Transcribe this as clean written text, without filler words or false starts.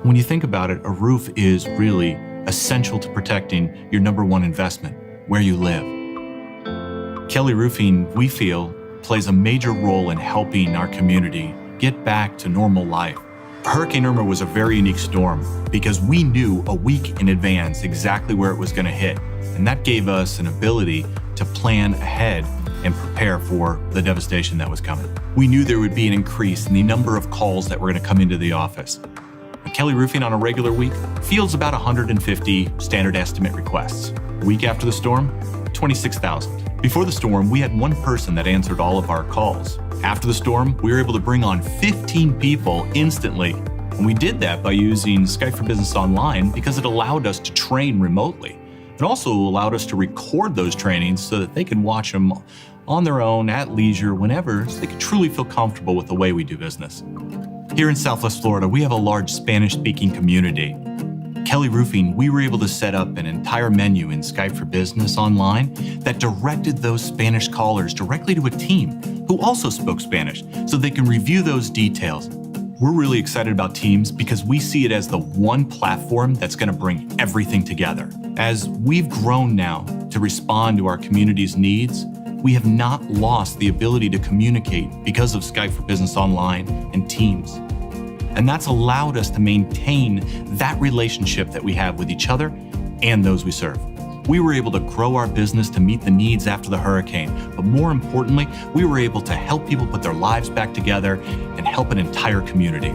When you think about it, a roof is really essential to protecting your number one investment, where you live. Kelly Roofing, we feel, plays a major role in helping our community get back to normal life. Hurricane Irma was a very unique storm because we knew a week in advance exactly where it was going to hit, and that gave us an ability to plan ahead and prepare for the devastation that was coming. We knew there would be an increase in the number of calls that were going to come into the office. Kelly Roofing on a regular week fields about 150 standard estimate requests. A week after the storm, 26,000. Before the storm, we had one person that answered all of our calls. After the storm, we were able to bring on 15 people instantly. And we did that by using Skype for Business Online because it allowed us to train remotely. It also allowed us to record those trainings so that they could watch them on their own at leisure whenever, so they could truly feel comfortable with the way we do business. Here in Southwest Florida, we have a large Spanish-speaking community. Kelly Roofing, we were able to set up an entire menu in Skype for Business Online that directed those Spanish callers directly to a team who also spoke Spanish so they can review those details. We're really excited about Teams because we see it as the one platform that's going to bring everything together. As we've grown now to respond to our community's needs, we have not lost the ability to communicate because of Skype for Business Online and Teams. And that's allowed us to maintain that relationship that we have with each other and those we serve. We were able to grow our business to meet the needs after the hurricane, but more importantly, we were able to help people put their lives back together and help an entire community.